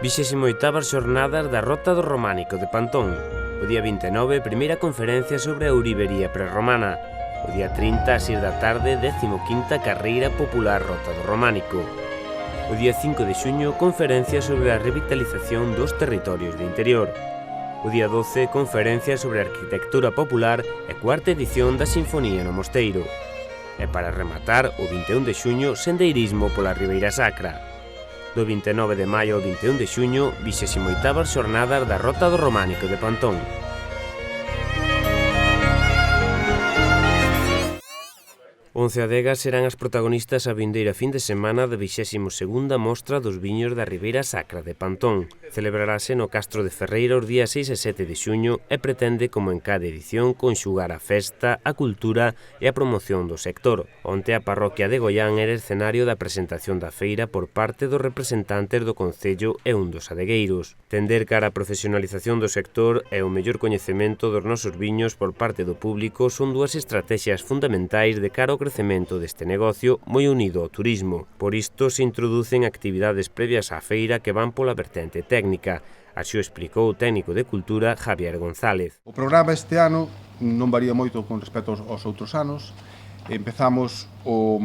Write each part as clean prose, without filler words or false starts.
28ª xornadas da Rota do Románico de Pantón. O día 29, primeira conferencia sobre a ourivería prerromana. O día 30, ás 6 da tarde, 15ª Carreira Popular Rota do Románico. O día 5 de xuño, conferencia sobre a revitalización dos territorios de interior. O día 12, conferencia sobre a arquitectura popular e cuarta edición da Sinfonía no Mosteiro. E para rematar, o 21 de xuño, sendeirismo pola Ribeira Sacra. Do 29 de maio ao 21 de xuño, 28ª xornadas da Rota do Románico de Pantón. 11 adegas serán as protagonistas a vindeira fin de semana da 22ª Mostra dos Viños da Ribeira Sacra de Pantón. Celebrarase no Castro de Ferreira os días 6 e 7 de xuño e pretende, como en cada edición, conxugar a festa, a cultura e a promoción do sector. Onte a parroquia de Goián era escenario da presentación da feira por parte dos representantes do Concello e un dos adegueiros. Tender cara a profesionalización do sector e o mellor coñecemento dos nosos viños por parte do público son dúas estrategias fundamentais de cara ao crecemento deste negocio moi unido ao turismo. Por isto se introducen actividades previas á feira que van pola vertente técnica. Así o explicou o técnico de Cultura Javier González. O programa este ano non varía moito con respecto aos outros anos. Empezamos o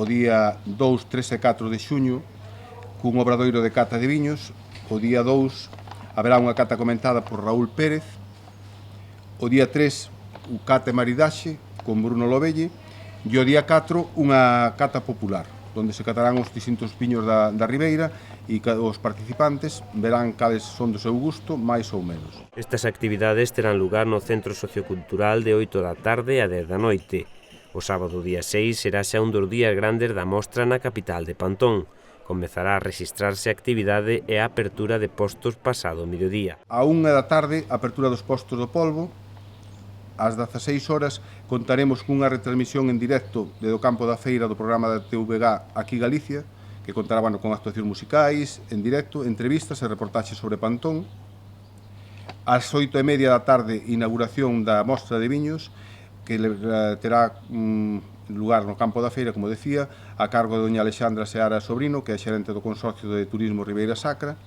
día 2, 3 e 4 de xuño cun obradoiro de cata de viños. O día 2 haberá unha cata comentada por Raúl Pérez. O día 3 o cata e maridaxe con Bruno Lobelle. E o día 4 unha cata popular, onde se catarán os distintos viños da Ribeira e os participantes verán cales son do seu gusto, máis ou menos. Estas actividades terán lugar no Centro Sociocultural de 8 da tarde a 10 da noite. O sábado día 6 será xa un dos días grandes da mostra na capital de Pantón. Comezará a rexistrarse a actividade e a apertura de postos pasado o mediodía. A 1 da tarde, apertura dos postos do polvo. Ás 16 horas contaremos cunha retransmisión en directo do campo da feira do programa da TVG aquí Galicia, que contará con actuacións musicais, en directo, entrevistas e reportaxes sobre Pantón. Ás 8:30 da tarde, inauguración da Mostra de Viños, que terá lugar no campo da feira, como decía, a cargo de doña Alexandra Seara Sobrino, que é xerente do Consorcio de Turismo Ribeira Sacra.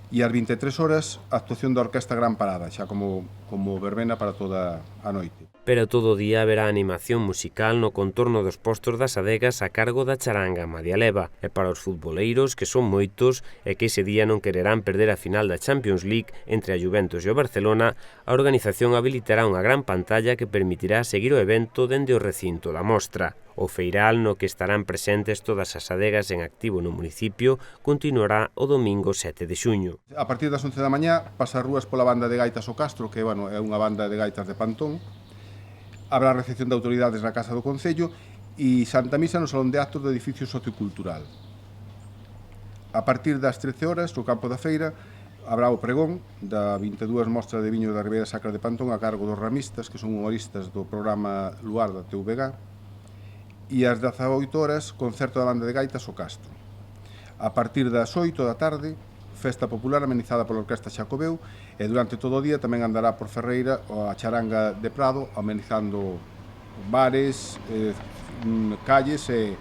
E ás 23 horas, a actuación da Orquestra Gran Parada, xa como verbena para toda a noite. Pero todo o día haberá animación musical no contorno dos postos das adegas a cargo da charanga Madia Leva. E para os futboleiros, que son moitos e que ese día non quererán perder a final da Champions League entre a Juventus e o Barcelona, a organización habilitará unha gran pantalla que permitirá seguir o evento dende o recinto da mostra. O feiral, no que estarán presentes todas as adegas en activo no municipio, continuará o domingo 7 de xuño. A partir das 11 da mañá, pasa rúas pola banda de gaitas o Castro, que é unha banda de gaitas de Pantón. Habrá recepción de autoridades na Casa do Concello e Santa Misa no Salón de Actos do Edificio Sociocultural. A partir das 13 horas, no campo da feira, habrá o pregón da 22 mostras de viños da Ribeira Sacra de Pantón a cargo dos ramistas, que son humoristas do programa Luar da TVG. E ás 18 horas, concerto da banda de gaitas o Castro. A partir das 8 da tarde, festa popular amenizada pola Orquestra Xacobeu, e durante todo o día tamén andará por Ferreira a charanga de Prado, amenizando bares, calles e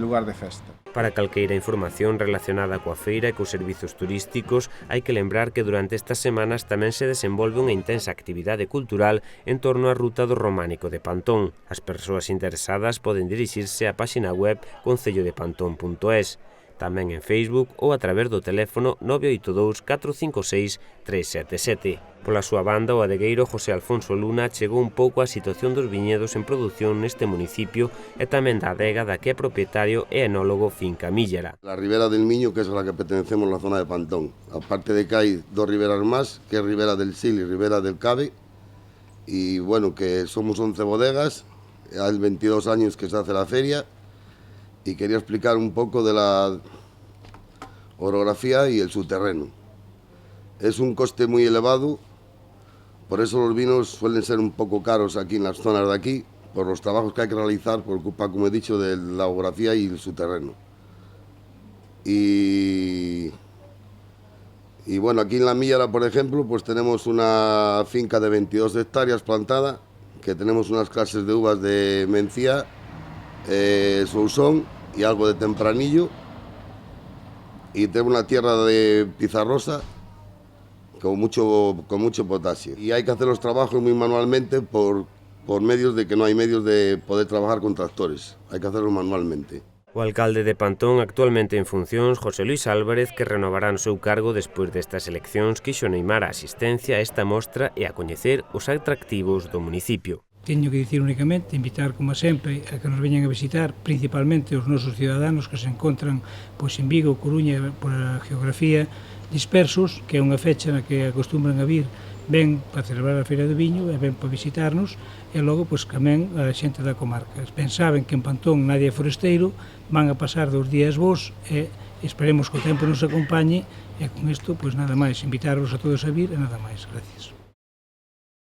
lugar de festa. Para calqueira información relacionada coa feira e cos servizos turísticos, hai que lembrar que durante estas semanas tamén se desenvolve unha intensa actividade cultural en torno á Ruta do Románico de Pantón. As persoas interesadas poden dirixirse á páxina web concellodepantón.es, tamén en Facebook ou a través do teléfono 982 456 377. Pola súa banda, o adegueiro José Alfonso Luna chegou un pouco á situación dos viñedos en produción neste municipio e tamén da adega da que é propietario e enólogo Finca Míllera. La Ribera del Miño, que es a la que pertenecemos na zona de Pantón. Aparte de que hai dos riberas más, que é Ribera del Sil y Ribera del Cabe, y bueno, que somos 11 bodegas, hay 22 años que se hace la feria, y quería explicar un poco de la orografía y el subterráneo. Es un coste muy elevado, por eso los vinos suelen ser un poco caros aquí en las zonas de aquí, por los trabajos que hay que realizar por culpa, como he dicho, de la orografía y el subterráneo. Y bueno, aquí en La Míllera, por ejemplo, pues tenemos una finca de 22 hectáreas plantada, que tenemos unas clases de uvas de Mencía, Sousón y algo de Tempranillo. y tenemos una tierra de pizarrosa con mucho potasio. Y hay que hacer los trabajos muy manualmente por medios de que no hay medios de poder trabajar con tractores. Hay que hacerlo manualmente. O alcalde de Pantón, actualmente en funcións, José Luis Álvarez, que renovará o seu cargo despois destas eleccións, quixo animar a asistencia a esta mostra e a coñecer os atractivos do municipio. Teño que dicir únicamente, invitar como sempre a que nos veñan a visitar, principalmente os nosos ciudadanos que se encontran pois, en Vigo, Coruña, por a geografía, dispersos, que é unha fecha na que acostumbran a vir, ven para celebrar a Feira do Viño e ven para visitarnos e logo pois, tamén a xente da comarca. Pensaben que en Pantón nadie é foresteiro, van a pasar 2 días vos e esperemos que o tempo nos acompañe e con isto, pois nada máis, invitarvos a todos a vir e nada máis. Gracias.